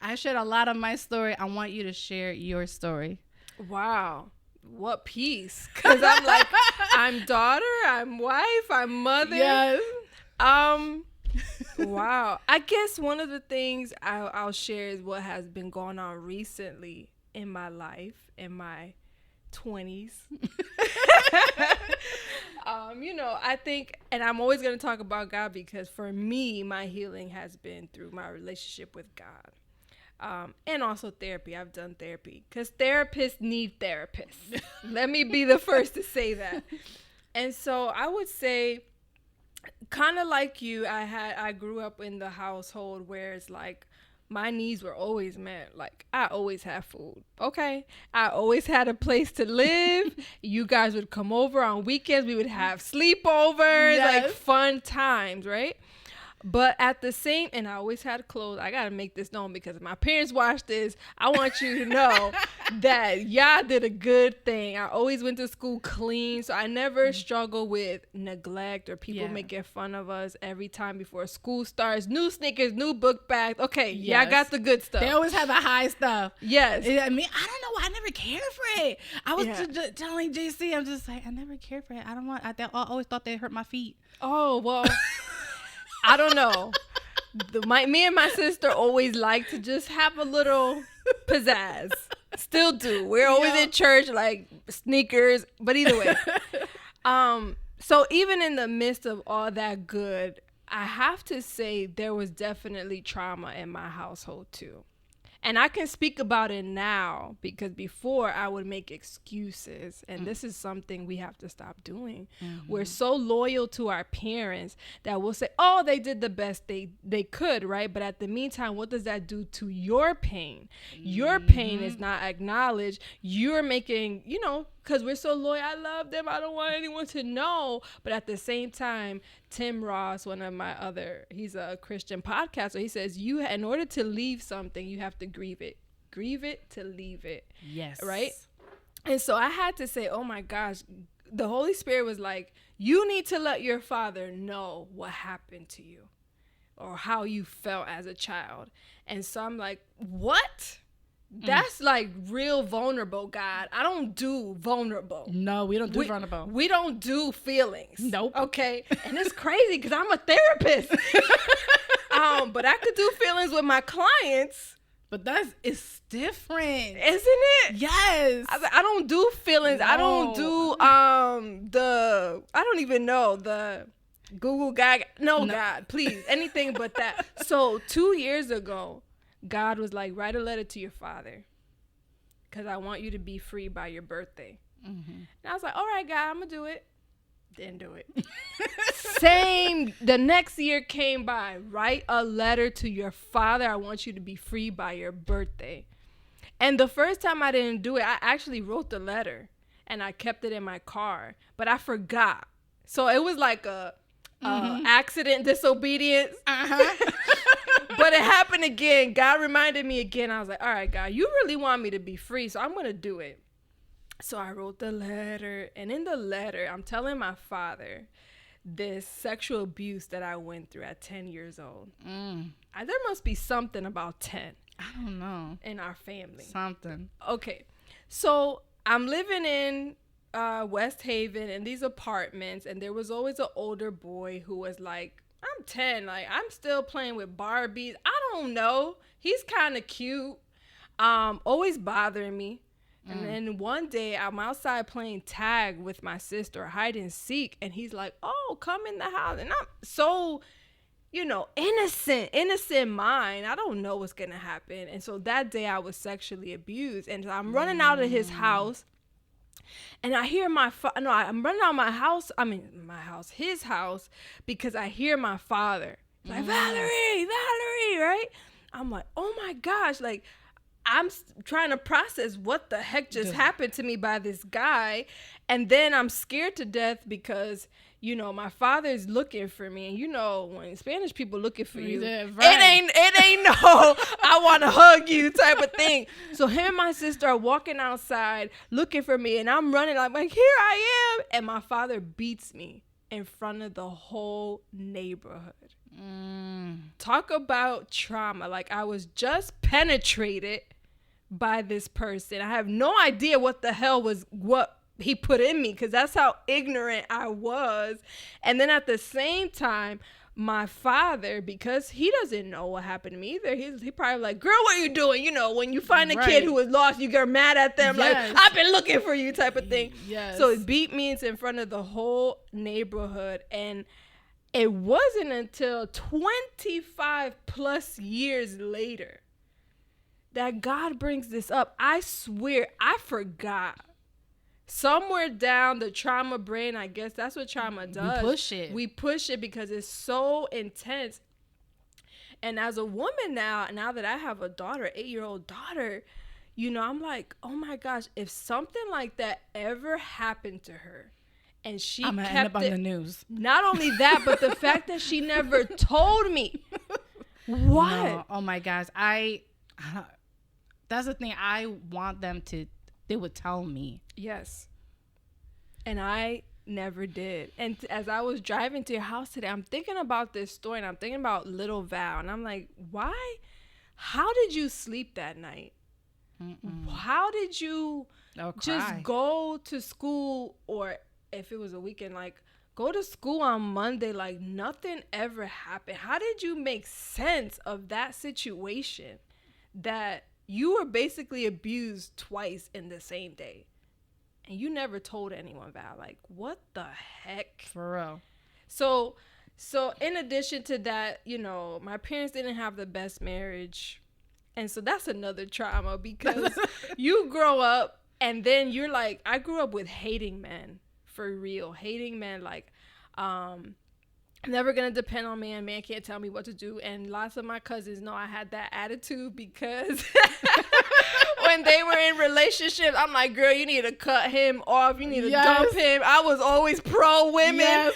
I shared a lot of my story. I want you to share your story. Wow. What piece? Because I'm like, I'm daughter, I'm wife, I'm mother. Yes. Wow. I guess one of the things I'll share is what has been going on recently in my life, in my 20s. I think, and I'm always going to talk about God because for me, my healing has been through my relationship with God. And also therapy. I've done therapy because therapists need therapists. Let me be the first to say that. And so I would say, kind of like you, I grew up in the household where it's like my needs were always met. Like I always had food. Okay. I always had a place to live. You guys would come over on weekends. We would have sleepovers, like fun times, right? But at the same, and I always had clothes. I got to make this known because if my parents watch this, I want you to know that y'all did a good thing. I always went to school clean. So I never struggled with neglect or people making fun of us every time before school starts. New sneakers, new book bags. Okay, y'all got the good stuff. They always have the high stuff. Yes. I mean, I don't know. I never cared for it. I was just telling JC, I'm just like, I never cared for it. I always thought they hurt my feet. Oh, well. I don't know. Me and my sister always like to just have a little pizzazz. Still do. We're always in church, like sneakers. But either way. So even in the midst of all that good, I have to say there was definitely trauma in my household too. And I can speak about it now because before I would make excuses. And this is something we have to stop doing. Mm-hmm. We're so loyal to our parents that we'll say, oh, they did the best they could, right? But at the meantime, what does that do to your pain? Your pain is not acknowledged. You're making, because we're so loyal. I love them. I don't want anyone to know. But at the same time, Tim Ross, he's a Christian podcaster. He says, in order to leave something, you have to grieve it. Grieve it to leave it. Yes. Right? And so I had to say, oh my gosh, the Holy Spirit was like, you need to let your father know what happened to you or how you felt as a child. And so I'm like, what? That's like real vulnerable, God. I don't do vulnerable. No, we don't do vulnerable. We don't do feelings. Nope. Okay. And it's crazy because I'm a therapist. But I could do feelings with my clients. But it's different. Isn't it? Yes. I don't do feelings. No. I don't do I don't even know the Google Gag. No, God, please. Anything but that. So 2 years ago, God was like, write a letter to your father because I want you to be free by your birthday. Mm-hmm. And I was like, all right, God, I'm going to do it. Didn't do it. The next year came by. Write a letter to your father. I want you to be free by your birthday. And the first time I didn't do it, I actually wrote the letter and I kept it in my car, but I forgot. So it was like a accident, disobedience. Uh-huh. But it happened again. God reminded me again. I was like, all right, God, you really want me to be free, so I'm going to do it. So I wrote the letter. And in the letter, I'm telling my father this sexual abuse that I went through at 10 years old. There must be something about 10. I don't know. In our family. Something. Okay. So I'm living in West Haven in these apartments. And there was always an older boy who was like, I'm 10. Like, I'm still playing with Barbies. I don't know. He's kind of cute. Always bothering me. And then one day I'm outside playing tag with my sister, hide and seek. And he's like, oh, come in the house. And I'm so, innocent mind. I don't know what's going to happen. And so that day I was sexually abused. And I'm running out of his house. And I hear I'm running out of his house, because I hear my father like, Valerie, right? I'm like, oh my gosh, like I'm trying to process what the heck just happened to me by this guy. And then I'm scared to death because, my father's looking for me. And when Spanish people looking for you, right. it ain't no, I want to hug you type of thing. So him and my sister are walking outside looking for me. And I'm running. I'm like, here I am. And my father beats me in front of the whole neighborhood. Talk about trauma. Like, I was just penetrated by this person. I have no idea what the hell was what he put in me, because that's how ignorant I was. And then at the same time, my father, because he doesn't know what happened to me either, he probably like, girl, what are you doing? You know, when you find a kid who is lost, you get mad at them, like, I've been looking for you type of thing. So it beat me in front of the whole neighborhood. And it wasn't until 25 plus years later that God brings this up. I swear, I forgot. Somewhere down the trauma brain, I guess that's what trauma does. We push it because it's so intense. And as a woman now that I have a daughter, 8-year-old daughter, you know, I'm like, oh my gosh, if something like that ever happened to her, and she I'm gonna kept end up it, on the news. Not only that, but the fact that she never told me. What? No, oh my gosh, that's the thing. I want them to. They would tell me. Yes. And I never did. And as I was driving to your house today, I'm thinking about this story, and I'm thinking about little Val, and I'm like, why? How did you sleep that night? How did you just go to school, or if it was a weekend, like, go to school on Monday like nothing ever happened? How did you make sense of that situation that you were basically abused twice in the same day, and you never told anyone, Val? Like, what the heck? For real. So in addition to that, you know, my parents didn't have the best marriage. And so that's another trauma, because you grow up and then you're like, I grew up with hating men, for real. Hating men, like, I'm never going to depend on man. Man can't tell me what to do. And lots of my cousins know I had that attitude, because when they were in relationships, I'm like, girl, you need to cut him off. You need to dump him. I was always pro women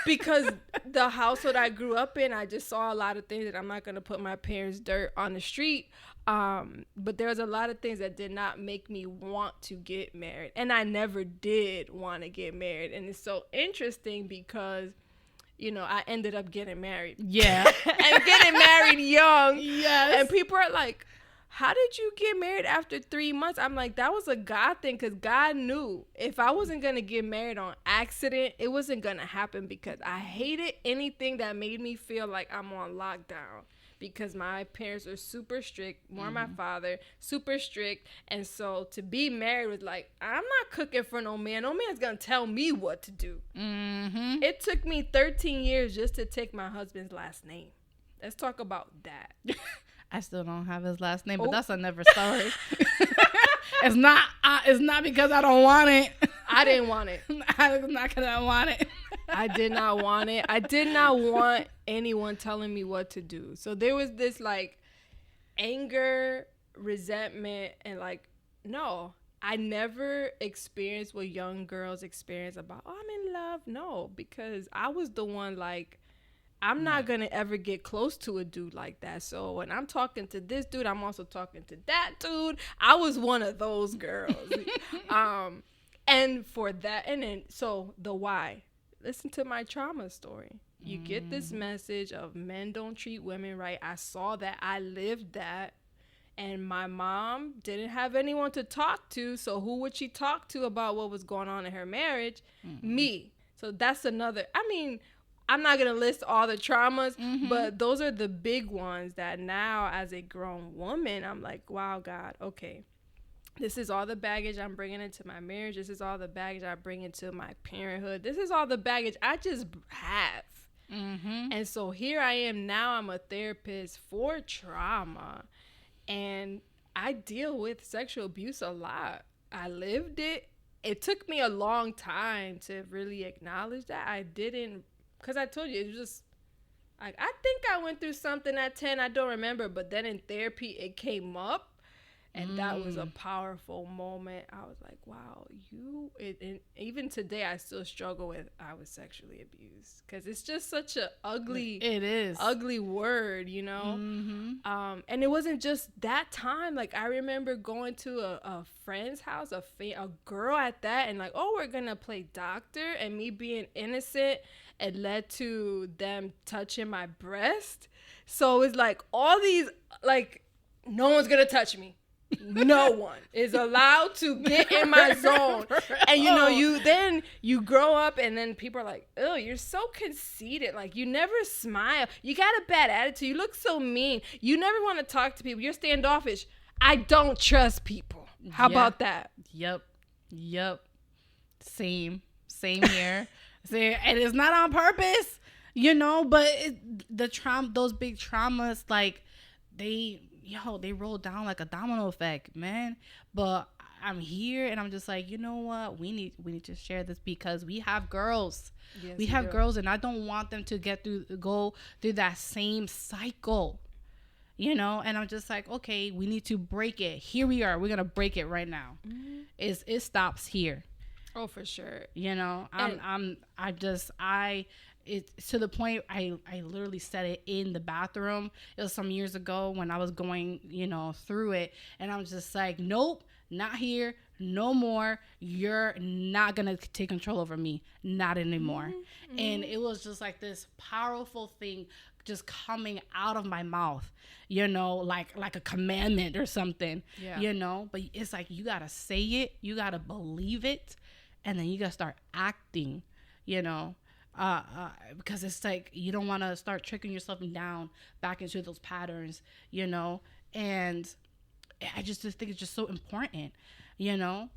because the household I grew up in, I just saw a lot of things that I'm not going to put my parents' dirt on the street. But there was a lot of things that did not make me want to get married. And I never did want to get married. And it's so interesting because, you know, I ended up getting married. Yeah. And getting married young. Yes. And people are like, how did you get married after 3 months? I'm like, that was a God thing, because God knew if I wasn't going to get married on accident, it wasn't going to happen, because I hated anything that made me feel like I'm on lockdown, because my parents are super strict, more my father, super strict. And so to be married was like, I'm not cooking for no man. No man's going to tell me what to do. It took me 13 years just to take my husband's last name. Let's talk about that. I still don't have his last name, but that's another story. It's not because I don't want it. I didn't want it. It's not because I want it. I did not want it. I did not want anyone telling me what to do. So there was this like anger, resentment, and like, no, I never experienced what young girls experience about, oh, I'm in love. No, because I was the one like, I'm not going to ever get close to a dude like that. So when I'm talking to this dude, I'm also talking to that dude. I was one of those girls. And for that, and then, so the why. Listen to my trauma story. You get this message of men don't treat women right. I saw that. I lived that. And my mom didn't have anyone to talk to. So who would she talk to about what was going on in her marriage? Me. So that's another, I mean, I'm not going to list all the traumas, but those are the big ones that now as a grown woman, I'm like, wow, God, okay. This is all the baggage I'm bringing into my marriage. This is all the baggage I bring into my parenthood. This is all the baggage I just have. And so here I am now. I'm a therapist for trauma, and I deal with sexual abuse a lot. I lived it. It took me a long time to really acknowledge that. I didn't, because I told you, it was just like, I think I went through something at 10. I don't remember. But then in therapy, it came up. And that was a powerful moment. I was like, wow, and even today, I still struggle with I was sexually abused. Because it's just such a ugly word, you know? And it wasn't just that time. Like, I remember going to a friend's house, a girl at that, and like, oh, we're going to play doctor. And me being innocent it led to them touching my breast. So it's like all these, like, no one's gonna touch me. No one is allowed to get in my zone. And you know, you grow up and then people are like, oh, you're so conceited. Like, you never smile. You got a bad attitude. You look so mean. You never want to talk to people. You're standoffish. I don't trust people. How about that? Yep. Same here. See, and it's not on purpose, you know, but those big traumas, like, they roll down like a domino effect, man. But I'm here and I'm just like, you know what? We need to share this because we have girls. Yes, we have girls, and I don't want them to go through that same cycle, you know. And I'm just like, okay, we need to break it. Here we are. We're gonna break it right now. Mm-hmm. It stops here. Oh, for sure. You know, it's to the point I literally said it in the bathroom. It was some years ago when I was going, you know, through it, and I was just like, nope, not here, no more. You're not gonna take control over me, not anymore. Mm-hmm. And it was just like this powerful thing just coming out of my mouth, you know, like a commandment or something, you know. But it's like, you gotta say it, you gotta believe it, and then you gotta start acting, you know. Because it's like, you don't want to start tricking yourself down back into those patterns, you know. And I just think it's just so important, you know.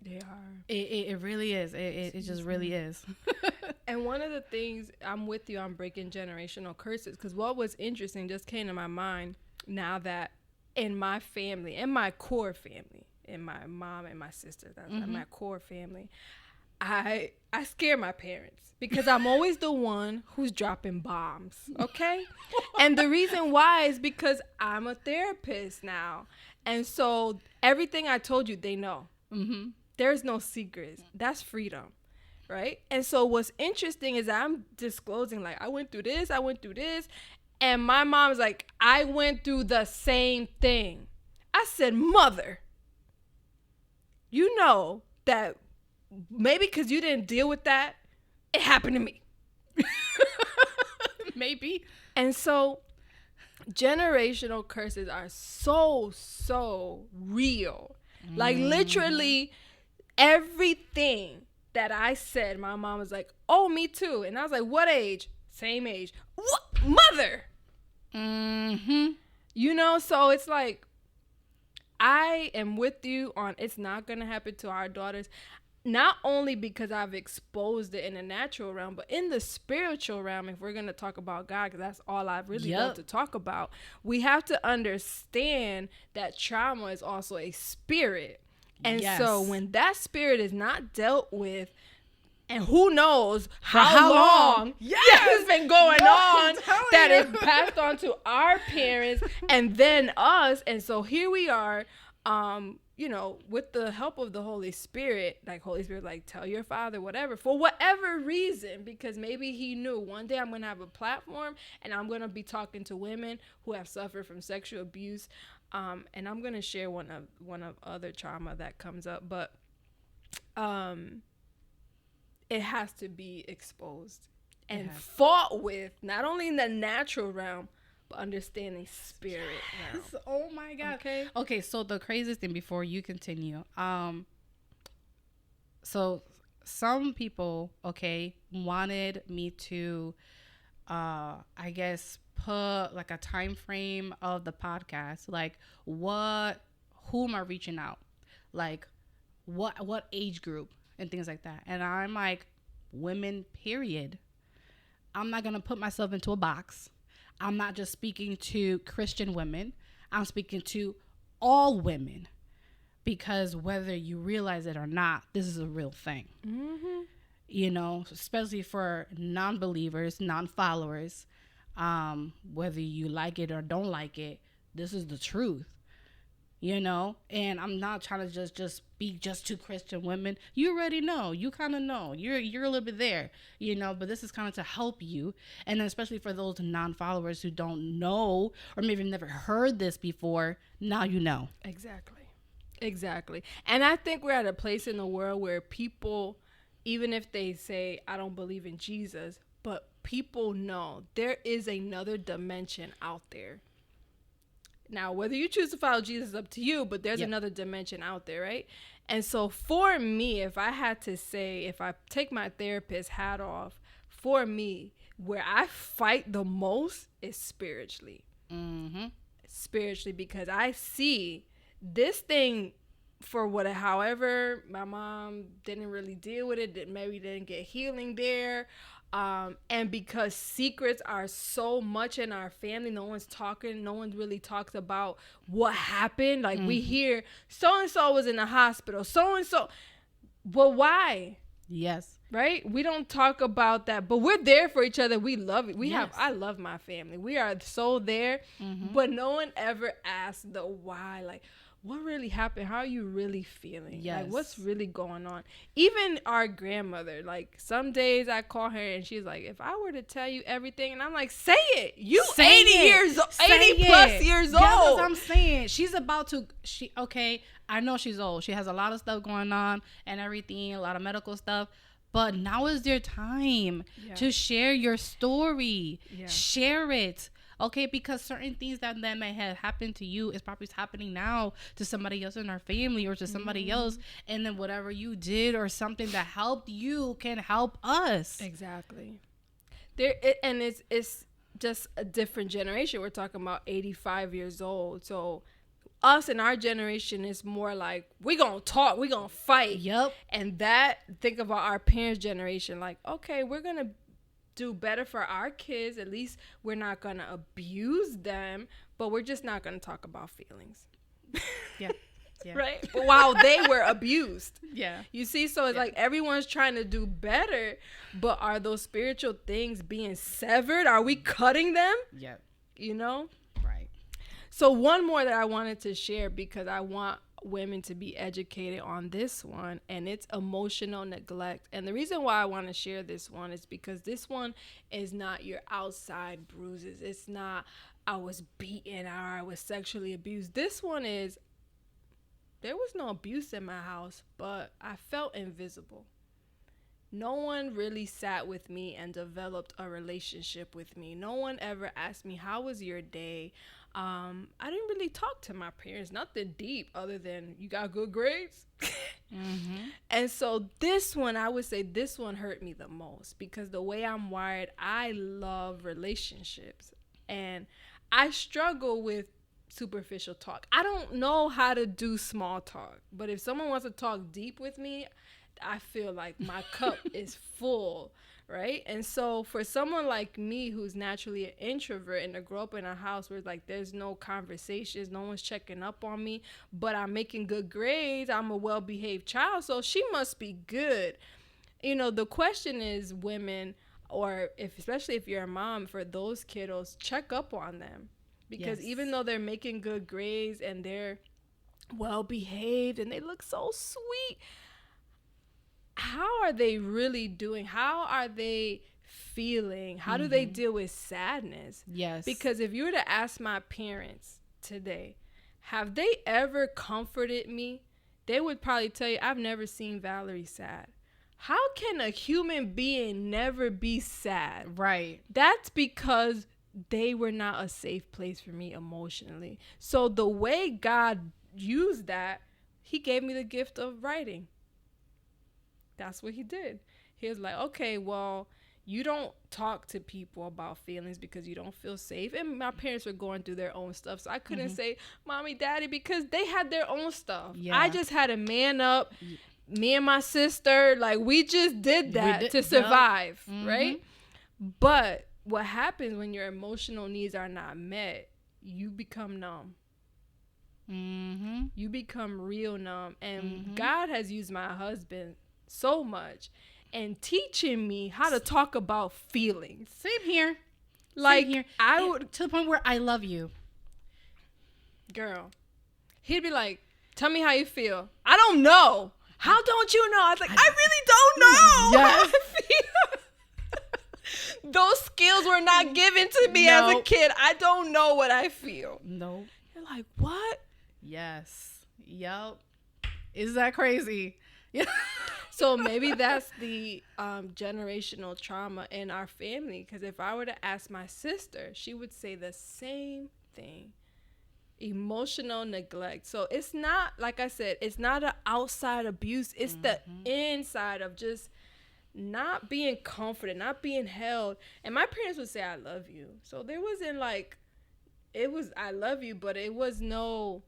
They are. It really is. It just really is. And one of the things, I'm with you on breaking generational curses, because what was interesting just came to my mind now that in my family, in my core family, in my mom and my sister, that's my core family, I scare my parents because I'm always the one who's dropping bombs, okay? And the reason why is because I'm a therapist now. And so everything I told you, they know. Mm-hmm. There's no secrets. That's freedom, right? And so what's interesting is I'm disclosing, like, I went through this. And my mom's like, I went through the same thing. I said, mother, you know that maybe because you didn't deal with that, it happened to me. Maybe. And so generational curses are so real. Like, literally everything that I said, my mom was like, oh, me too. And I was like, what age? Same age. What? Mother. Mm-hmm. You know, so it's like, I am with you on it's not going to happen to our daughters. Not only because I've exposed it in the natural realm, but in the spiritual realm, if we're going to talk about God, because that's all I really want to talk about, we have to understand that trauma is also a spirit. And so when that spirit is not dealt with, and who knows how long it's been going on, that it passed on to our parents and then us. And so here we are, you know, with the help of the Holy Spirit, like, tell your father, whatever, for whatever reason, because maybe he knew one day I'm going to have a platform and I'm going to be talking to women who have suffered from sexual abuse. And I'm going to share one of other trauma that comes up, but, it has to be exposed and fought with, not only in the natural realm, but understanding spirit realm. Oh my God. Okay. So the craziest thing before you continue, so some people, wanted me to, I guess, put like a time frame of the podcast, like who am I reaching out, like what age group and things like that. And I'm like, women, period. I'm not gonna put myself into a box. I'm not just speaking to Christian women. I'm speaking to all women, because whether you realize it or not, this is a real thing. Mm-hmm. You know, especially for non-believers, non-followers, whether you like it or don't like it, this is the truth. You know, and I'm not trying to just speak just to Christian women. You already know. You kind of know. You're a little bit there, you know, but this is kind of to help you. And especially for those non-followers who don't know or maybe never heard this before, now you know. Exactly. And I think we're at a place in the world where people, even if they say, I don't believe in Jesus, but people know there is another dimension out there. Now, whether you choose to follow Jesus is up to you, but there's another dimension out there, right? And so for me, if I had to say, if I take my therapist hat off, for me, where I fight the most is spiritually. Mm-hmm. Spiritually, because I see this thing for however my mom didn't really deal with it, maybe didn't get healing there. And because secrets are so much in our family, no one's talking, no one really talks about what happened. Like we hear so-and-so was in the hospital, so-and-so. But why? Yes. Right? We don't talk about that, but we're there for each other. We love it. I love my family. We are so there, but no one ever asks the why. Like, what really happened? How are you really feeling? Yes. Like, what's really going on? Even our grandmother, like, some days I call her and she's like, if I were to tell you everything, and I'm like, say it. You say 80 it. years old, say 80 it. plus years old. That's what I'm saying. She's about to, okay, I know she's old. She has a lot of stuff going on and everything, a lot of medical stuff. But now is their time to share your story. Yeah. Share it. Okay, because certain things that may have happened to you is probably happening now to somebody else in our family or to somebody else. And then whatever you did or something that helped you can help us. Exactly. And it's just a different generation. We're talking about 85 years old. So us in our generation is more like, we gonna talk, we gonna fight. Yep. And that, think about our parents' generation, like, okay, we're gonna do better for our kids. At least we're not gonna abuse them, but we're just not gonna talk about feelings. Yeah. Right? While they were abused. Yeah. You see, so it's like everyone's trying to do better, but are those spiritual things being severed? Are we cutting them? Yeah. You know? Right. So one more that I wanted to share, because I want women to be educated on this one, and it's emotional neglect. And the reason why I want to share this one is because this one is not your outside bruises. It's not, I was beaten or I was sexually abused. This one is, there was no abuse in my house, but I felt invisible. No one really sat with me and developed a relationship with me. No one ever asked me, how was your day? I didn't really talk to my parents, nothing deep other than, you got good grades? And so this one, I would say this one hurt me the most, because the way I'm wired, I love relationships and I struggle with superficial talk. I don't know how to do small talk, but if someone wants to talk deep with me, I feel like my cup is full, right? And so for someone like me who's naturally an introvert and to grow up in a house where like there's no conversations, no one's checking up on me, but I'm making good grades, I'm a well-behaved child, so she must be good. You know, the question is, women, or especially if you're a mom, for those kiddos, check up on them. Because even though they're making good grades and they're well-behaved and they look so sweet, how are they really doing? How are they feeling? How do they deal with sadness? Yes. Because if you were to ask my parents today, have they ever comforted me? They would probably tell you, I've never seen Valerie sad. How can a human being never be sad? Right. That's because they were not a safe place for me emotionally. So the way God used that, he gave me the gift of writing. That's what he did. He was like, okay, well, you don't talk to people about feelings because you don't feel safe. And my parents were going through their own stuff. So I couldn't say, mommy, daddy, because they had their own stuff. Yeah. I just had to man up. Me and my sister, like, we just did that to survive, right? But what happens when your emotional needs are not met, you become numb. You become real numb. And God has used my husband so much and teaching me how to talk about feelings. Same here. Like, Same here. To the point where I love you. Girl. He'd be like, tell me how you feel. I don't know. How don't you know? I was like, I really don't know how I feel. Those skills were not given to me as a kid. I don't know what I feel. No. You're like, what? Yes. Yup. Is that crazy? Yeah. So maybe that's the generational trauma in our family. Because if I were to ask my sister, she would say the same thing. Emotional neglect. So it's not, like I said, it's not an outside abuse. It's the inside of just not being comforted, not being held. And my parents would say, I love you. So there wasn't like, it was, I love you, but it was no,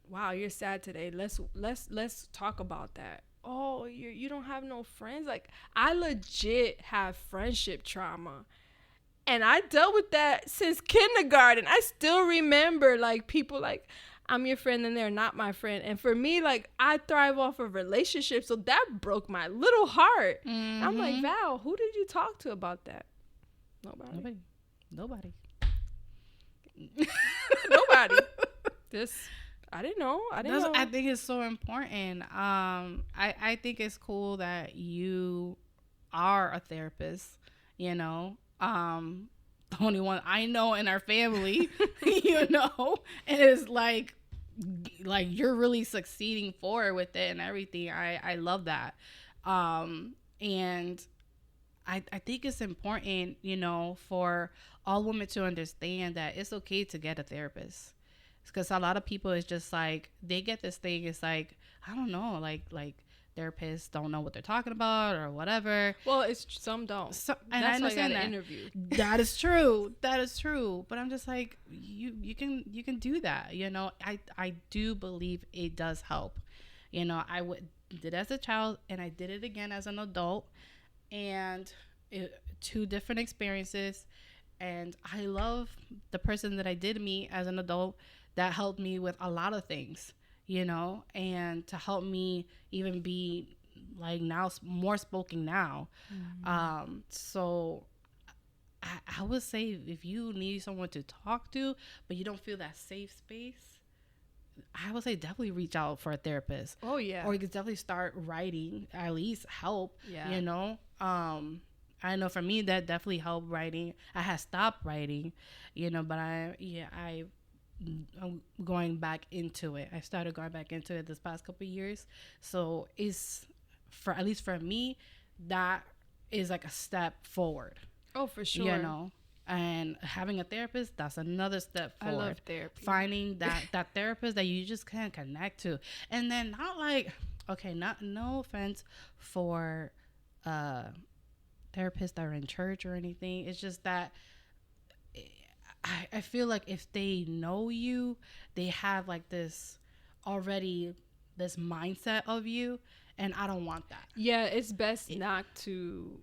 wow, you're sad today. Let's talk about that. Oh, you don't have no friends. Like, I legit have friendship trauma. And I dealt with that since kindergarten. I still remember like people like, I'm your friend and they're not my friend. And for me, like, I thrive off of relationships. So that broke my little heart. I'm like, Val, who did you talk to about that? Nobody. Nobody. Just, I didn't know. I think it's so important. I think it's cool that you are a therapist, you know. The only one I know in our family, you know, and it's like you're really succeeding forward with it and everything. I love that. And I think it's important, you know, for all women to understand that it's okay to get a therapist. Because a lot of people, it's just like, they get this thing, it's like, I don't know, like therapists don't know what they're talking about or whatever. Well, it's some don't. So, and that's I understand why I that. Interview. That is true. That is true. But I'm just like, you can do that. You know, I do believe it does help. You know, did as a child and I did it again as an adult, and two different experiences. And I love the person that I did meet as an adult that helped me with a lot of things, you know, and to help me even be like now more spoken now. So I would say if you need someone to talk to, but you don't feel that safe space, I would say definitely reach out for a therapist. Oh, yeah. Or you could definitely start writing, at least help, you know. I know for me that definitely helped writing. I had stopped writing, you know, but I'm going back into it. I started going back into it this past couple of years. So it's, for at least for me, that is like a step forward. Oh, for sure. You know, and having a therapist, that's another step forward. I love therapy. Finding that therapist that you just can't connect to. And then not like, okay, no offense for therapists that are in church or anything. It's just that I feel like if they know you, they have like this mindset of you, and I don't want that. Yeah, it's best not to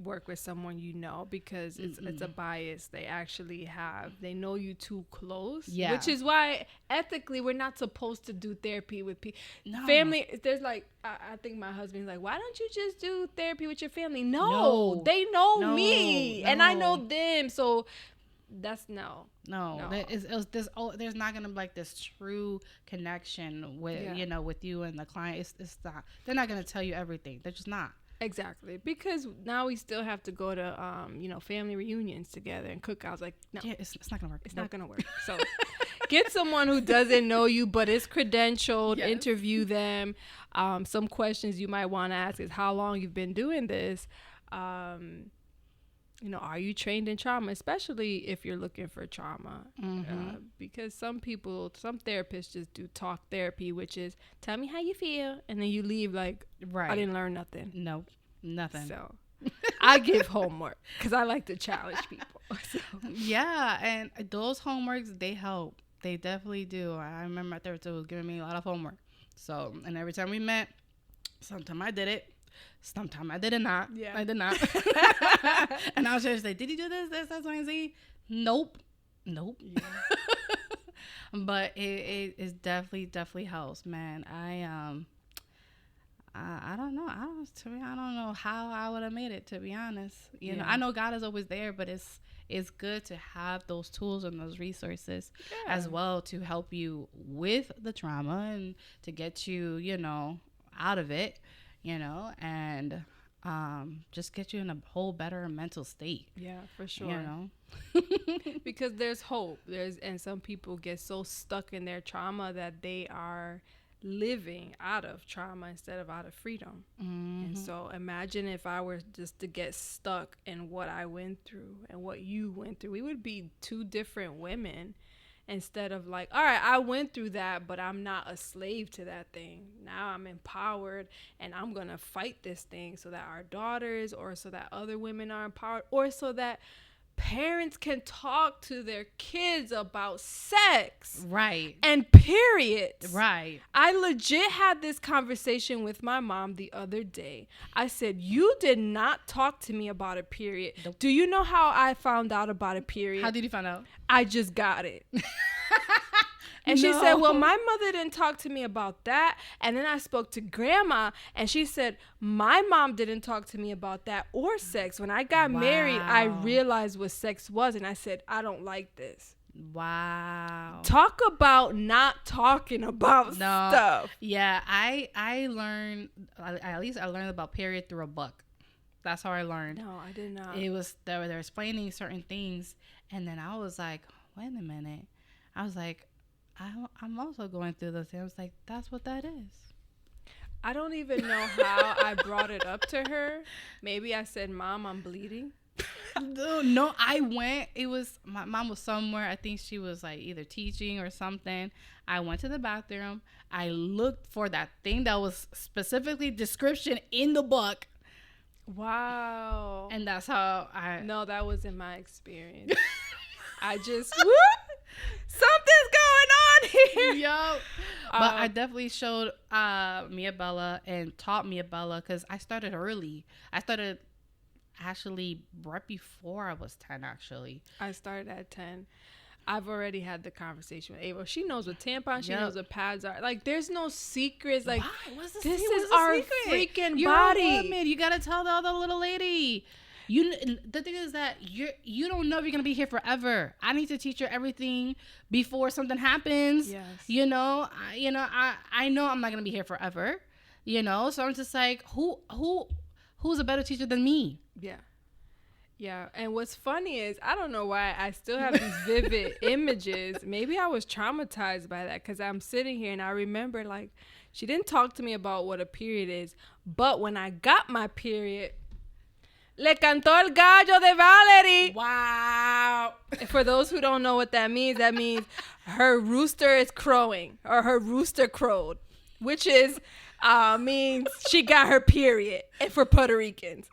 work with someone you know, because it's a bias they actually have. They know you too close, which is why ethically we're not supposed to do therapy with people. No. Family, there's like, I think my husband's like, why don't you just do therapy with your family? No. They know me and I know them, so that's no. There's not gonna be like this true connection with you know, with you and the client. It's not. They're not gonna tell you everything. They're just not. Exactly, because now we still have to go to you know, family reunions together and cookouts. Like, no, it's not gonna work. It's not gonna work. So get someone who doesn't know you but is credentialed. Interview them. Some questions you might want to ask is how long you've been doing this. You know, are you trained in trauma, especially if you're looking for trauma? Because some therapists just do talk therapy, which is tell me how you feel, and then you leave like, I didn't learn nothing. Nope, nothing. So I give homework because I like to challenge people. So. Yeah, and those homeworks, they help. They definitely do. I remember my therapist was giving me a lot of homework. So, and every time we met, sometime I did it. Sometimes I did not. Yeah. I did not. And I was just like, did you do this, Y, and Z? Nope. Yeah. But it definitely helps, man. I don't know. I don't know how I would have made it, to be honest. You know, I know God is always there, but it's good to have those tools and those resources as well to help you with the trauma and to get you, you know, out of it. You know, and just get you in a whole better mental state. Yeah, for sure. You know, because there's hope. And some people get so stuck in their trauma that they are living out of trauma instead of out of freedom. And so imagine if I were just to get stuck in what I went through and what you went through. We would be two different women instead of like, all right, I went through that, but I'm not a slave to that thing. Now I'm empowered and I'm going to fight this thing so that our daughters or so that other women are empowered or so that parents can talk to their kids about sex. Right. And period. Right. I legit had this conversation with my mom the other day. I said, you did not talk to me about a period. Do you know how I found out about a period? How did you find out? I just got it. And she said, well, my mother didn't talk to me about that. And then I spoke to grandma and she said, my mom didn't talk to me about that or sex. When I got married, I realized what sex was. And I said, I don't like this. Wow. Talk about not talking about stuff. Yeah, I learned, at least I learned about period through a book. That's how I learned. No, I did not. It was, they were explaining certain things. And then I was like, wait a minute. I was like, I'm also going through this. And I was like, that's what that is. I don't even know how I brought it up to her. Maybe I said, Mom, I'm bleeding. No, I went. It was, my mom was somewhere. I think she was like either teaching or something. I went to the bathroom. I looked for that thing that was specifically description in the book. Wow. And that's how I... No, that wasn't my experience. I just... Something's going on here. Yo. But I definitely showed Mia Bella and taught Mia Bella because I started early. I started actually right before I was 10, actually. I started at 10. I've already had the conversation with Ava. She knows what tampons, she knows what pads are. Like, there's no secrets. Like, this is our freaking You're body. A woman. You gotta tell the other little lady. The thing is that you don't know if you're gonna be here forever. I need to teach her everything before something happens. Yes. I know I'm not gonna be here forever. So I'm just like, who's a better teacher than me? Yeah. And what's funny is I don't know why I still have these vivid images. Maybe I was traumatized by that because I'm sitting here and I remember like she didn't talk to me about what a period is, but when I got my period. Le cantó el gallo de Valerie. Wow. For those who don't know what that means her rooster is crowing or her rooster crowed, which is means she got her period. And for Puerto Ricans,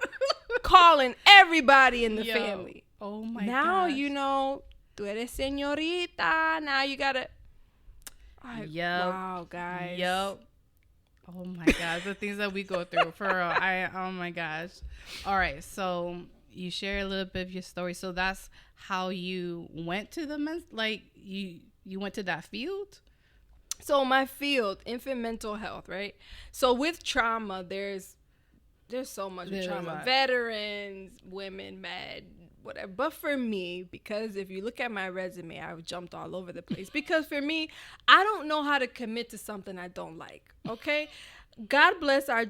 calling everybody in the family. Oh my god. Now you know, tú eres señorita. Now you gotta. Wow, guys. Yep. Oh my gosh, the things that we go through for real. Oh my gosh. All right, so you share a little bit of your story. So that's how you went to the men's, like you went to that field? So my field, infant mental health, right? So with trauma, there's so much with trauma. Veterans, women, med, whatever. But for me, because if you look at my resume, I've jumped all over the place. Because for me, I don't know how to commit to something I don't like. Okay? God bless our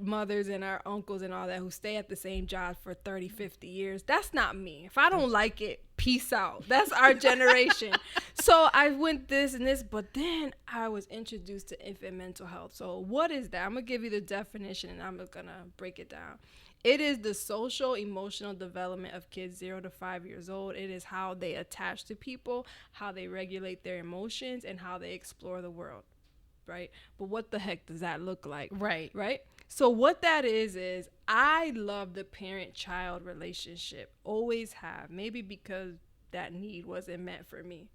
mothers and our uncles and all that who stay at the same job for 30, 50 years. That's not me. If I don't like it, peace out. That's our generation. So I went this and this, but then I was introduced to infant mental health. So what is that? I'm going to give you the definition and I'm going to break it down. It is the social emotional development of kids 0 to 5 years old. It is how they attach to people, how they regulate their emotions, and how they explore the world. Right? But what the heck does that look like? Right. So what that is I love the parent-child relationship. Always have. Maybe because that need wasn't met for me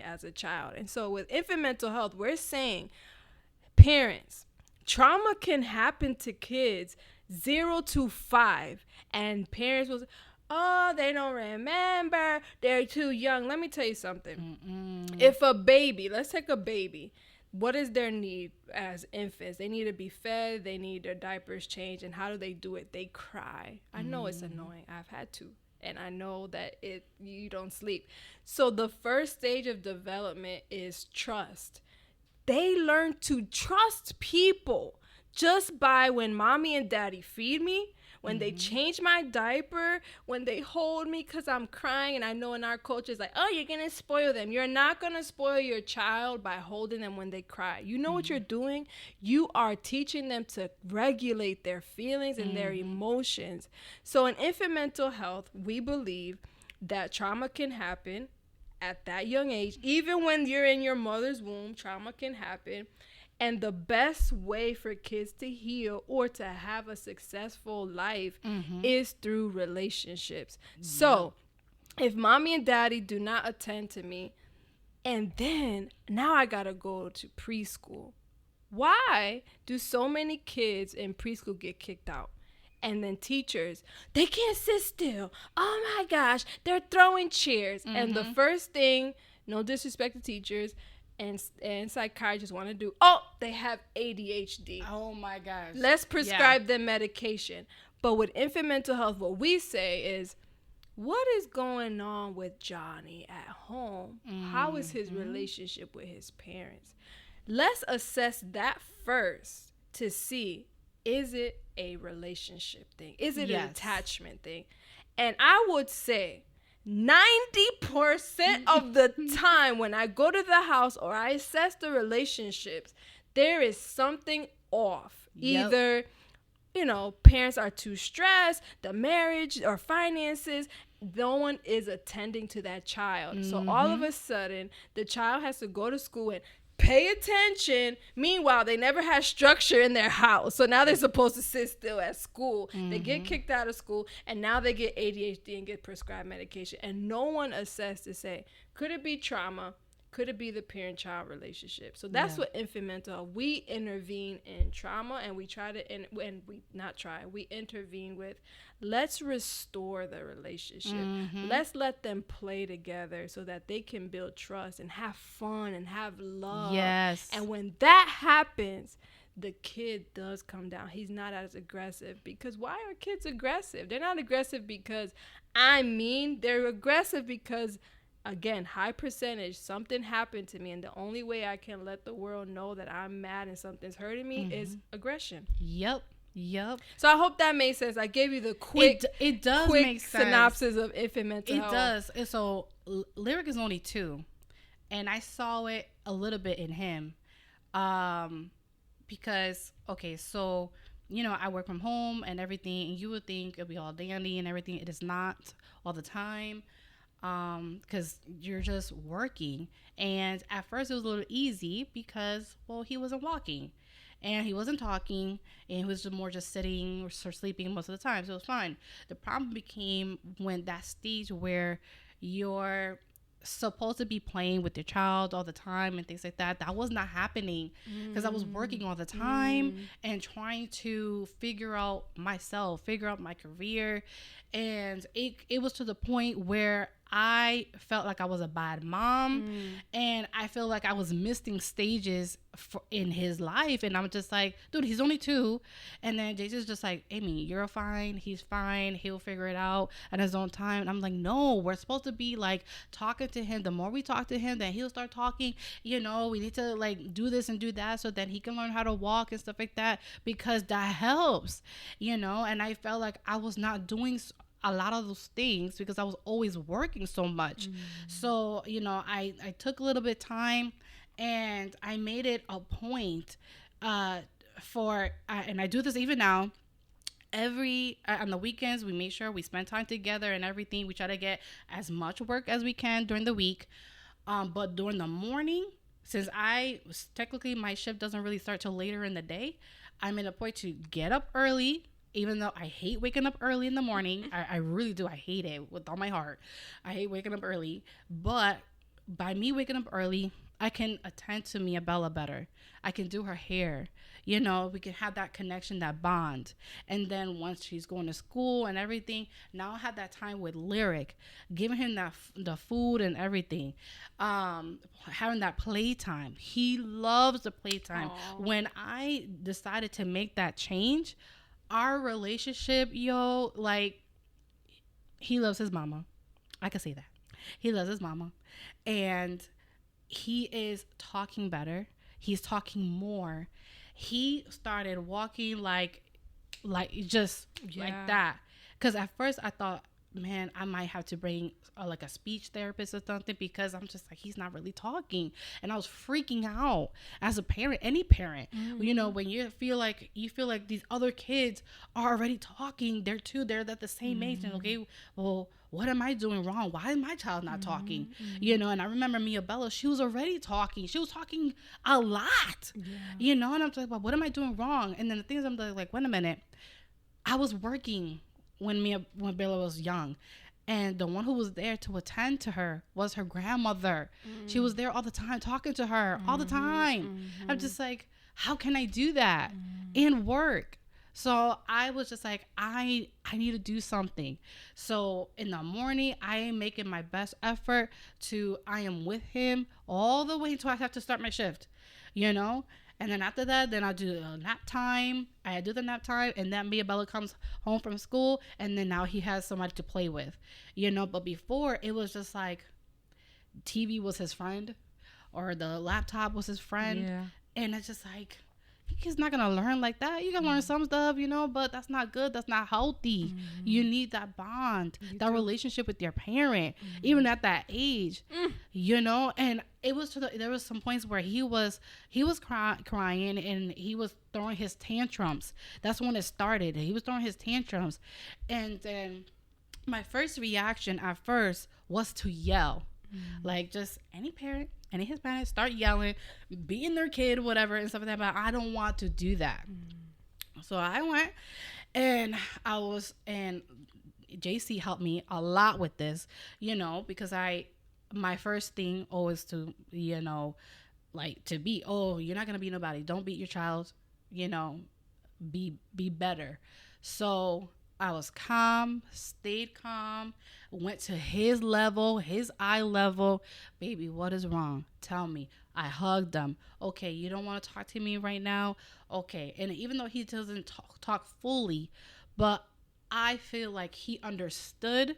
as a child. And so with infant mental health, we're saying parents, trauma can happen to kids 0 to 5. And parents will say, oh, they don't remember. They're too young. Let me tell you something. If a baby, let's take a baby. What is their need as infants? They need to be fed. They need their diapers changed. And how do they do it? They cry. I know it's annoying. I've had to. And I know that you don't sleep. So the first stage of development is trust. They learn to trust people just by when mommy and daddy feed me, when they change my diaper, when they hold me because I'm crying. And I know in our culture it's like, oh, you're going to spoil them. You're not going to spoil your child by holding them when they cry. You know what you're doing? You are teaching them to regulate their feelings and their emotions. So in infant mental health, we believe that trauma can happen at that young age. Even when you're in your mother's womb, trauma can happen. And the best way for kids to heal or to have a successful life is through relationships. So if mommy and daddy do not attend to me, and then now I gotta go to preschool, why do so many kids in preschool get kicked out? And then teachers, they can't sit still. Oh my gosh, they're throwing chairs. And the first thing, no disrespect to teachers, and psychiatrists want to do, oh, they have ADHD. Oh my gosh. Let's prescribe them medication. But with infant mental health, what we say is, what is going on with Johnny at home? How is his relationship with his parents? Let's assess that first to see, is it a relationship thing? Is it an attachment thing? And I would say 90% of the time when I go to the house or I assess the relationships, there is something off. Either, you know, parents are too stressed, the marriage or finances, no one is attending to that child. So all of a sudden, the child has to go to school and pay attention. Meanwhile, they never had structure in their house. So now they're supposed to sit still at school. They get kicked out of school, and now they get ADHD and get prescribed medication. And no one assessed to say, could it be trauma? Could it be the parent-child relationship? So that's what infant mental health. We intervene in trauma, and we try to, we intervene with, let's restore the relationship. Let's let them play together so that they can build trust and have fun and have love. Yes. And when that happens, the kid does come down. He's not as aggressive. Because why are kids aggressive? They're not aggressive because I'm mean. They're aggressive because, again, high percentage, something happened to me, and the only way I can let the world know that I'm mad and something's hurting me is aggression. Yep. So I hope that makes sense. I gave you the quick make sense. synopsis of infant mental health. It does. And so Lyric is only 2, and I saw it a little bit in him, because so you know, I work from home and everything, and you would think it'd be all dandy and everything. It is not all the time. Because you're just working. And at first it was a little easy because, well, he wasn't walking and he wasn't talking, and he was just sitting or sleeping most of the time. So it was fine. The problem became when that stage where you're supposed to be playing with your child all the time and things like that was not happening because I was working all the time and trying to figure out myself, figure out my career. And it was to the point where I felt like I was a bad mom, and I feel like I was missing stages in his life. And I'm just like, dude, he's only 2. And then Jason's just like, Amy, you're fine. He's fine. He'll figure it out at his own time. And I'm like, no, we're supposed to be like talking to him. The more we talk to him, then he'll start talking. You know, we need to like do this and do that so then he can learn how to walk and stuff like that, because that helps, you know. And I felt like I was not doing a lot of those things because I was always working so much. So, you know, I took a little bit of time, and I made it a point and I do this even now. On the weekends, we make sure we spend time together and everything. We try to get as much work as we can during the week. But during the morning, since technically my shift doesn't really start till later in the day, I'm in a point to get up early. Even though I hate waking up early in the morning, I really do. I hate it with all my heart. I hate waking up early. But by me waking up early, I can attend to Mia Bella better. I can do her hair. You know, we can have that connection, that bond. And then once she's going to school and everything, now I have that time with Lyric, giving him the food and everything, having that playtime. He loves the playtime. Aww. When I decided to make that change, our relationship, like, he loves his mama. I can say that. He loves his mama. And he is talking better. He's talking more. He started walking like like just like that. Because at first I thought, man, I might have to bring like a speech therapist or something, because I'm just like, he's not really talking. And I was freaking out as a parent, any parent, you know, when you feel like these other kids are already talking, they're at the same age, and okay, well, what am I doing wrong? Why is my child not talking? You know, and I remember Mia Bella, she was already talking. She was talking a lot, you know, and I'm like, well, what am I doing wrong? And then the thing is, I'm like, wait a minute. I was working when Bella was young, and the one who was there to attend to her was her grandmother. She was there all the time, talking to her all the time. I'm just like, how can I do that and work? So I was just like, I need to do something. So in the morning, I am making my best effort I am with him all the way until I have to start my shift, you know? And then after that, then I'll do a nap time. I do the nap time, and then Mia Bella comes home from school, and then now he has somebody to play with, you know? But before, it was just like TV was his friend, or the laptop was his friend. Yeah. And it's just like, he's not gonna learn like that. You can learn some stuff, you know, but that's not good. That's not healthy. You need that bond, that relationship with your parent, even at that age, you know. And it was there was some points where he was crying, and he was throwing his tantrums. That's when it started. He was throwing his tantrums, and then my first reaction at first was to yell, like just any parent. Any Hispanic start yelling, beating their kid, whatever, and stuff like that. But I don't want to do that. So I went, and JC helped me a lot with this, you know, because my first thing always to, you know, like to be, oh, you're not going to beat nobody. Don't beat your child, you know, be better. So I was calm, stayed calm, went to his level, his eye level. Baby, what is wrong? Tell me. I hugged him. Okay, you don't want to talk to me right now? Okay. And even though he doesn't talk fully, but I feel like he understood,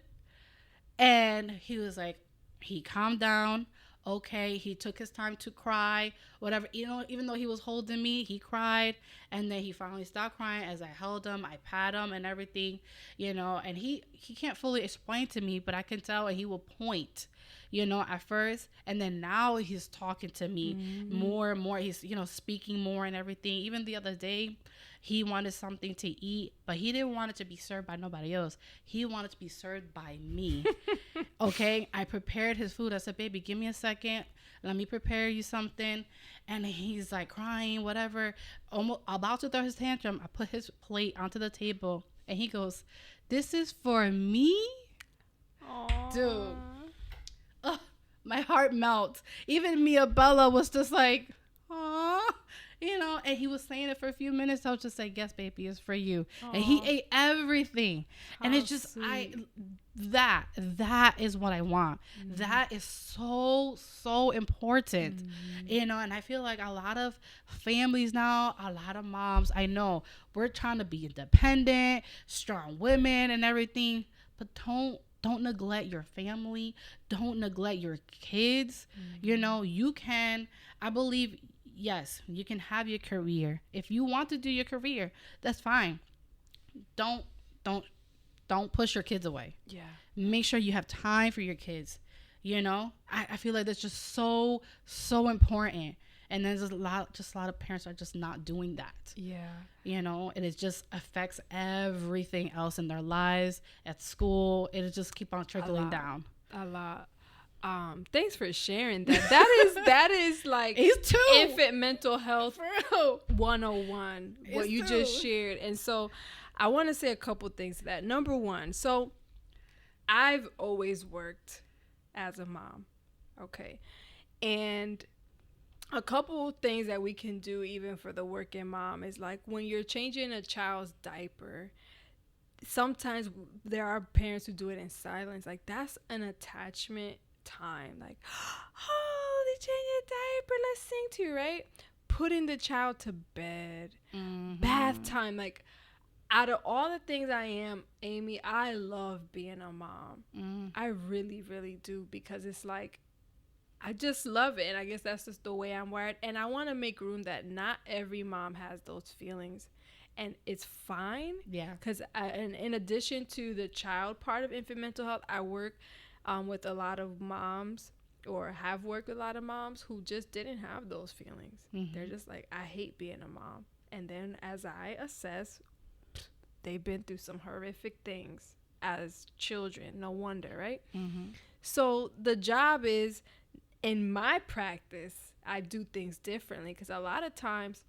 and he was like, he calmed down. Okay, he took his time to cry, whatever, you know, even though he was holding me, he cried, and then he finally stopped crying as I held him, I pat him and everything, you know, and he can't fully explain to me, but I can tell, and he will point, you know, at first, and then now he's talking to me more and more, he's, you know, speaking more and everything. Even the other day, he wanted something to eat, but he didn't want it to be served by nobody else. He wanted to be served by me. Okay, I prepared his food. I said, baby, give me a second. Let me prepare you something. And he's like crying, whatever, almost about to throw his tantrum. I put his plate onto the table, and he goes, this is for me? Aww. Dude. Ugh, my heart melts. Even Mia Bella was just like, aw. You know, and he was saying it for a few minutes. I was just like, yes, baby, it's for you. Aww. And he ate everything. And it's just, sweet. That is what I want. That is so important. You know, and I feel like a lot of families now, a lot of moms, I know, we're trying to be independent, strong women and everything, but don't neglect your family. Don't neglect your kids. You know, you can, I believe, yes, you can have your career. If you want to do your career, that's fine. Don't push your kids away. Yeah. Make sure you have time for your kids. You know, I feel like that's just so important. And there's a lot of parents are just not doing that. Yeah. You know, and it just affects everything else in their lives, at school. It'll just keep on trickling down. A lot. Thanks for sharing that. That is like infant mental health 101, what you just shared. And so I want to say a couple things to that. Number one, so I've always worked as a mom. Okay. And a couple things that we can do even for the working mom is like when you're changing a child's diaper, sometimes there are parents who do it in silence. Like that's an attachment time. Like, oh, they changed a diaper, let's sing to you, right? Putting the child to bed, bath time. Like, out of all the things I am, Amy, I love being a mom. I really, really do, because it's like, I just love it. And I guess that's just the way I'm wired. And I want to make room that not every mom has those feelings. and it's fine. Yeah. Because and in addition to the child part of infant mental health, I work with a lot of moms, or have worked with a lot of moms who just didn't have those feelings. Mm-hmm. They're just like, I hate being a mom. And then as I assess, they've been through some horrific things as children. No wonder, right? Mm-hmm. So the job is, in my practice, I do things differently, because a lot of times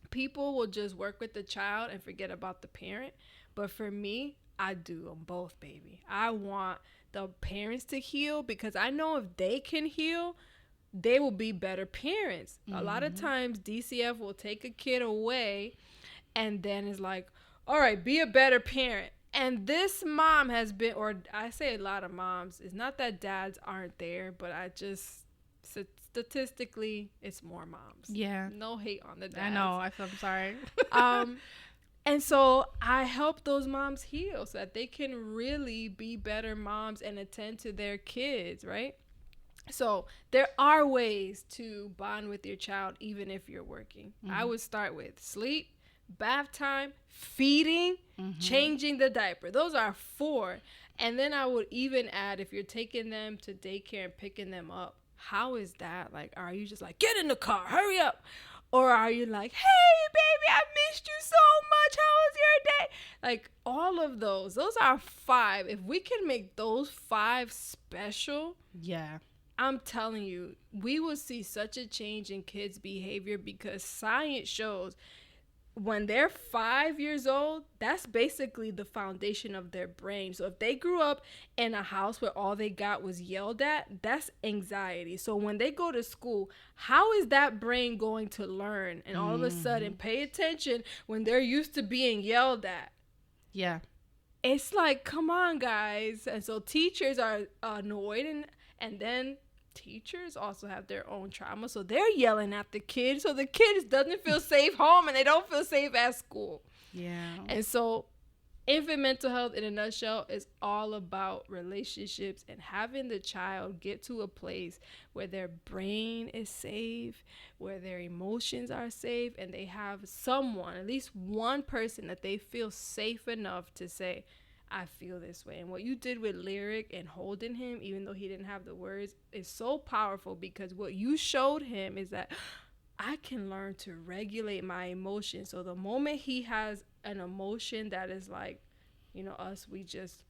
people will just work with the child and forget about the parent. But for me, I do them both, baby. I want the parents to heal, because I know if they can heal, they will be better parents. Mm-hmm. A lot of times DCF will take a kid away and then is like, all right, be a better parent. And this mom has been, or I say a lot of moms, it's not that dads aren't there, but I just, statistically, it's more moms. Yeah. No hate on the dads. I know. I'm sorry. And so I help those moms heal so that they can really be better moms and attend to their kids, right? So there are ways to bond with your child even if you're working. Mm-hmm. I would start with sleep, bath time, feeding, changing the diaper. Those are 4. And then I would even add, if you're taking them to daycare and picking them up, how is that? Like, are you just like, get in the car, hurry up? Or are you like, hey, baby, I missed you so much. How was your day? Like, all of those are 5. If we can make those 5 special, yeah, I'm telling you, we will see such a change in kids' behavior, because science shows when they're 5 years old, that's basically the foundation of their brain. So if they grew up in a house where all they got was yelled at, that's anxiety. So when they go to school, how is that brain going to learn and all of a sudden pay attention when they're used to being yelled at? Yeah. It's like, come on, guys. And so teachers are annoyed, and then teachers also have their own trauma, so they're yelling at the kids, so the kids doesn't feel safe home and they don't feel safe at school. Yeah. And so infant mental health in a nutshell is all about relationships and having the child get to a place where their brain is safe, where their emotions are safe, and they have someone, at least one person, that they feel safe enough to say, I feel this way. And what you did with Lyric and holding him, even though he didn't have the words, is so powerful, because what you showed him is that I can learn to regulate my emotions. So the moment he has an emotion that is like, us, we just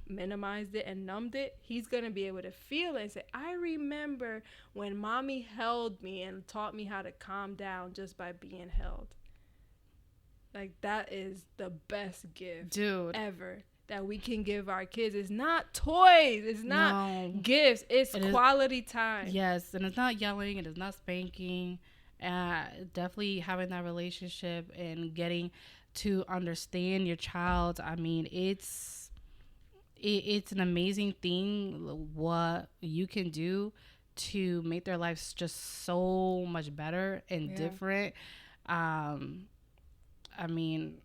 minimized it and numbed it, he's going to be able to feel it and say, I remember when mommy held me and taught me how to calm down just by being held. Like, that is the best gift, ever, that we can give our kids. It's not toys. It's not gifts. It's quality time. Yes, and it's not yelling. It is not spanking. Definitely having that relationship and getting to understand your child. I mean, it's an amazing thing what you can do to make their lives just so much better and different. I mean,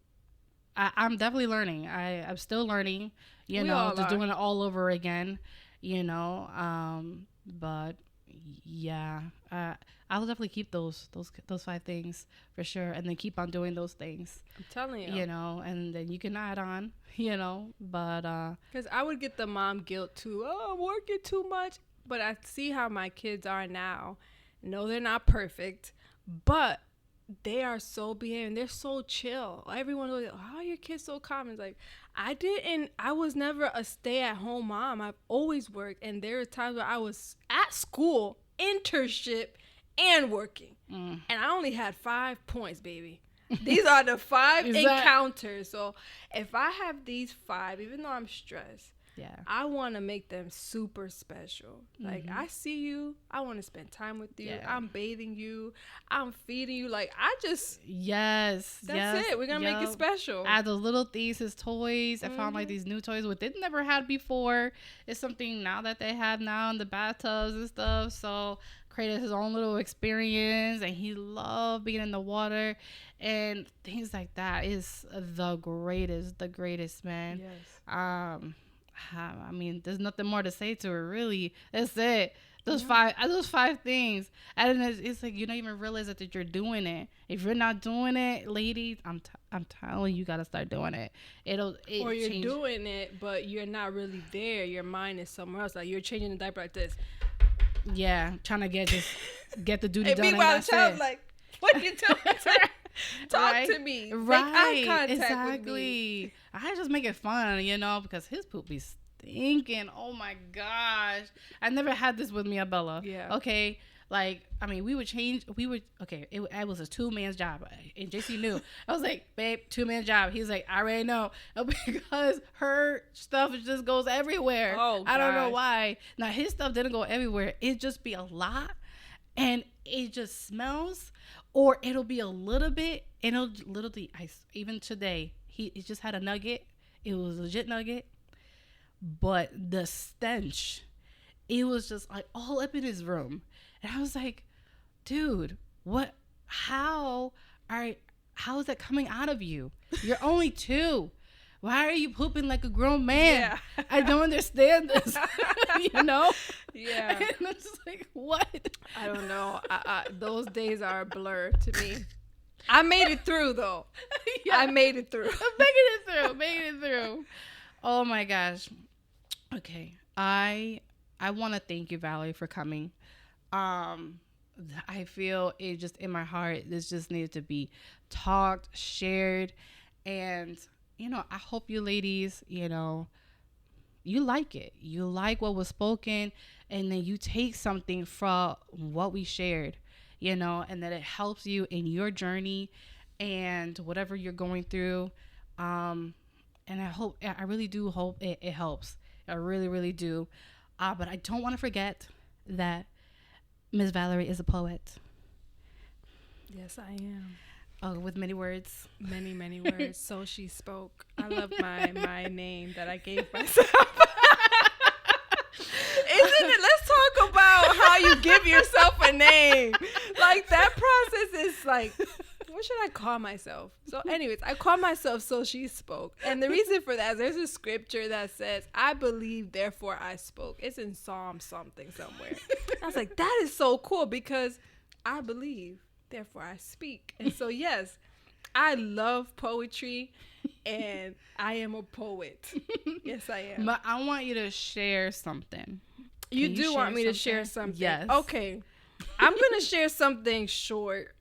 I'm definitely learning. I'm still learning, just doing it all over again, but yeah, I'll definitely keep those 5 things for sure, and then keep on doing those things. I'm telling you, and then you can add on, but because I would get the mom guilt too. Oh, I'm working too much, but I see how my kids are now. No, they're not perfect, but they are so behaving. They're so chill. Everyone was like, how are your kids so calm? It's like, I was never a stay-at-home mom. I've always worked. And there were times where I was at school, internship, and working. And I only had 5 points, baby. These are the 5 encounters. So if I have these 5, even though I'm stressed, I want to make them super special. Like, I see you, I want to spend time with you. I'm bathing you, I'm feeding you. Like, that's it. We're gonna make it special. Add those little things, his toys. I found like these new toys what they never had before. It's something now that they have now in the bathtubs and stuff. So created his own little experience, and he loved being in the water and things like that. Is the greatest, man. Yes. I mean, there's nothing more to say to her, really. That's it. Those five things, and then it's like you don't even realize that you're doing it. If you're not doing it, ladies, I'm telling you, gotta start doing it. Or you're doing it, but you're not really there. Your mind is somewhere else. Like you're changing the diaper like this. Yeah, trying to get the duty done. Meanwhile, the child's like, "What you doing? Talk to me. Right? Make eye contact Exactly. with me." I just make it fun, because his poop be stinking. Oh my gosh, I never had this with me, Bella. Yeah. Okay. Like, I mean, it was a 2-man's job. And JC knew. I was like, babe, 2-man job. He's like, I already know. Because her stuff just goes everywhere. Oh, I don't know why. Now, his stuff didn't go everywhere. It just be a lot. And it just smells. Or it'll be a little bit. And it'll literally, even today, he just had a nugget. It was a legit nugget. But the stench, it was just like all up in his room. And I was like, dude, how is that coming out of you? You're only 2. Why are you pooping like a grown man? Yeah. I don't understand this. Yeah. And I'm just like, what? I don't know. Those days are a blur to me. I made it through, though. Yeah. I made it through. Making it through. Oh, my gosh. Okay. I want to thank you, Valerie, for coming. I feel it just in my heart, this just needed to be talked, shared, and I hope you ladies, you like it. You like what was spoken, and then you take something from what we shared, and that it helps you in your journey and whatever you're going through. And I really do hope it helps. I really, really do. But I don't want to forget that Miss Valerie is a poet. Yes, I am. Oh, with many words. Many, many words. So she spoke. I love my name that I gave myself. Isn't it? Let's talk about how you give yourself a name. Like, that process is like, what should I call myself? So anyways, I call myself So She Spoke. And the reason for that is there's a scripture that says, I believe, therefore I spoke. It's in Psalm something somewhere. I was like, that is so cool because I believe, therefore I speak. And so, yes, I love poetry and I am a poet. Yes, I am. But I want you to share something. You do want me to share something? Yes. Okay. I'm going to share something short.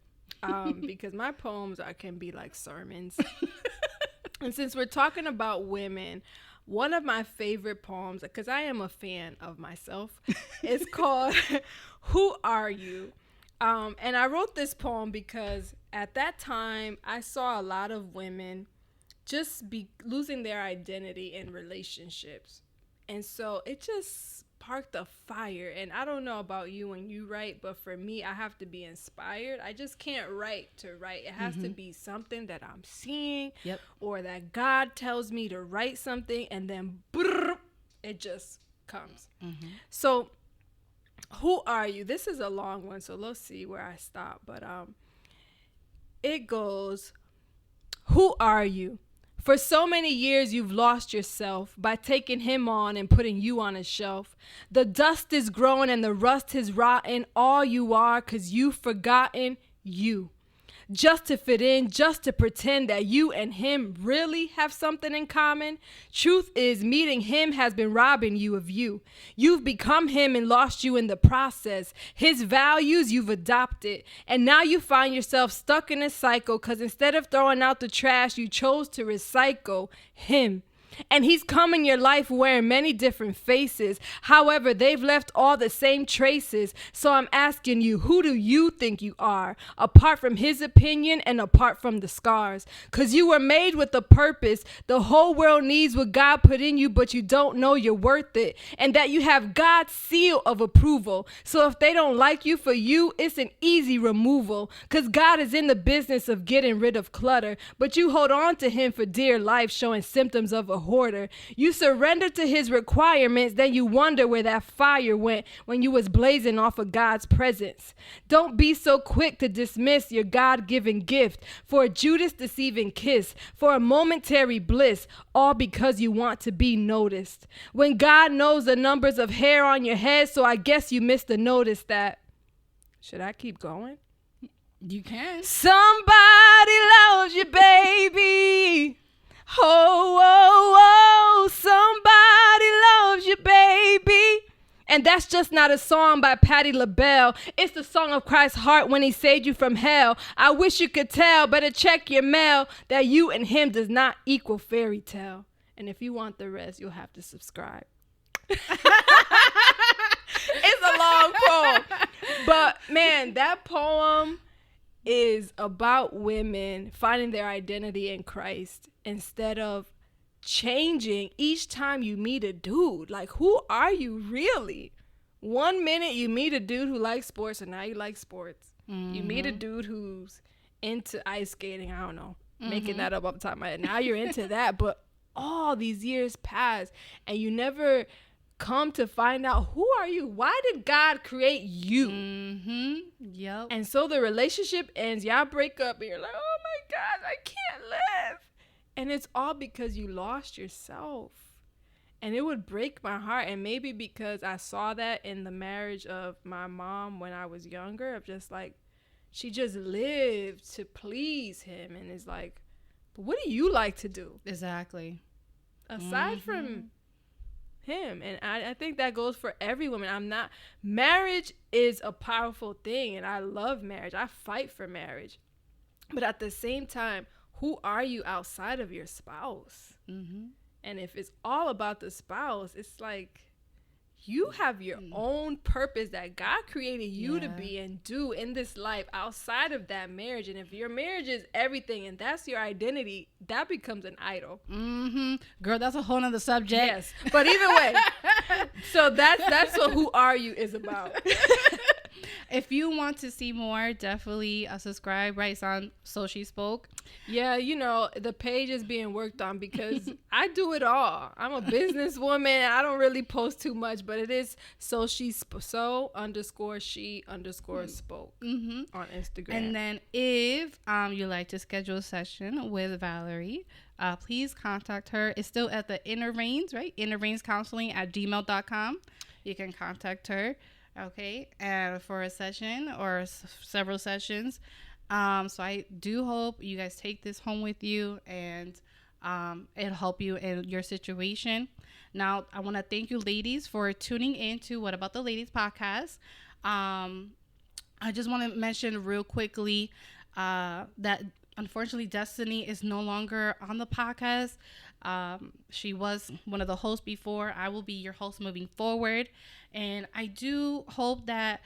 Because my poems can be like sermons. And since we're talking about women, one of my favorite poems, because I am a fan of myself, is called Who Are You? And I wrote this poem because at that time I saw a lot of women just be losing their identity in relationships. And so it just sparked a fire. And I don't know about you when you write, but for me, I have to be inspired. I just can't write to write. It has to be something that I'm seeing, or that God tells me to write something, and then it just comes. So who are you? This is a long one, so let's see where I stop. But it goes, who are you? For so many years, you've lost yourself by taking him on and putting you on a shelf. The dust is growing and the rust is rotten. All you are, 'cause you've forgotten you. Just to fit in, just to pretend that you and him really have something in common. Truth is, meeting him has been robbing you of you. You've become him and lost you in the process. His values you've adopted. And now you find yourself stuck in a cycle because instead of throwing out the trash, you chose to recycle him. And he's come in your life wearing many different faces. However, they've left all the same traces. So I'm asking you, who do you think you are? Apart from his opinion and apart from the scars. Because you were made with a purpose. The whole world needs what God put in you, but you don't know you're worth it. And that you have God's seal of approval. So if they don't like you for you, it's an easy removal. Because God is in the business of getting rid of clutter. But you hold on to him for dear life, showing symptoms of a a hoarder. You surrender to his requirements, then you wonder where that fire went when you was blazing off of God's presence. Don't be so quick to dismiss your God-given gift for a Judas deceiving kiss, for a momentary bliss, all because you want to be noticed. When God knows the numbers of hair on your head, so I guess you missed the notice that... Should I keep going? You can. Somebody loves you, baby. Oh, oh, oh, somebody loves you, baby. And that's just not a song by Patti LaBelle. It's the song of Christ's heart when he saved you from hell. I wish you could tell, better check your mail, that you and him does not equal fairy tale. And if you want the rest, you'll have to subscribe. It's a long poem. But man, that poem is about women finding their identity in Christ instead of changing each time you meet a dude. Like, who are you really? 1 minute you meet a dude who likes sports, and now you like sports. Mm-hmm. You meet a dude who's into ice skating. I don't know, making that up off the top of my head. Now you're into that, but all these years pass, and you never come to find out, who are you? Why did God create you? Yep. And so the relationship ends. Y'all break up, and you're like, oh my God, I can't live. And it's all because you lost yourself. And it would break my heart. And maybe because I saw that in the marriage of my mom when I was younger, of just like, she just lived to please him. And it's like, but what do you like to do? Exactly. Aside from him. And I think that goes for every woman. Marriage is a powerful thing, and I love marriage. I fight for marriage. But at the same time, who are you outside of your spouse? And if it's all about the spouse, it's like, you have your own purpose that God created you to be and do in this life outside of that marriage. And if your marriage is everything and that's your identity, that becomes an idol. Girl, that's a whole nother subject. Yes, but either way, so that's what Who Are You is about. If you want to see more, definitely subscribe. Right, it's on So She Spoke. Yeah, the page is being worked on because I do it all. I'm a businesswoman. I don't really post too much, but it is _she_spoke on Instagram. And then if you like to schedule a session with Valerie, please contact her. It's still at the Inner Reigns, right? innerreinscounseling@gmail.com. You can contact her. Okay, and for a session or several sessions. So I do hope you guys take this home with you, and it'll help you in your situation. Now, I want to thank you, ladies, for tuning in to What About the Ladies podcast. I just want to mention real quickly that unfortunately Destiny is no longer on the podcast. She was one of the hosts before. I will be your host moving forward, and I do hope that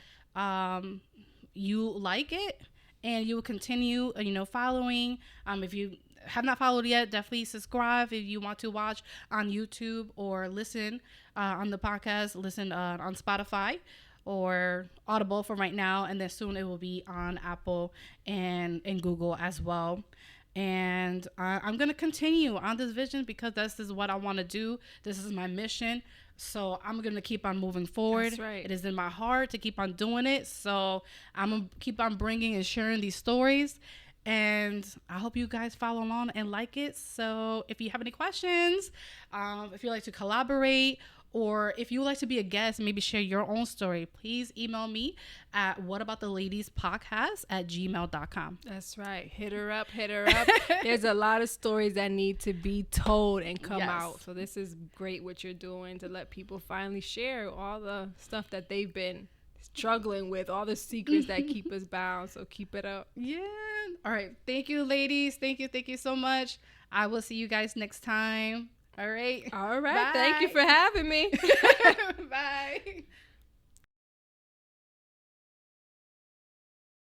you like it and you will continue following. If you have not followed yet, definitely subscribe. If you want to watch on YouTube or listen on the podcast, listen on Spotify or Audible for right now, and then soon it will be on Apple and Google as well. And I'm going to continue on this vision because this is what I want to do. This is my mission. So I'm going to keep on moving forward. That's right. It is in my heart to keep on doing it. So I'm going to keep on bringing and sharing these stories. And I hope you guys follow along and like it. So if you have any questions, if you'd like to collaborate, or if you would like to be a guest, maybe share your own story, please email me at whatabouttheladies.podcast@gmail.com. That's right. Hit her up. There's a lot of stories that need to be told and come out. So this is great what you're doing to let people finally share all the stuff that they've been struggling with, all the secrets that keep us bound. So keep it up. Yeah. All right. Thank you, ladies. Thank you so much. I will see you guys next time. All right. Bye. Thank you for having me. Bye.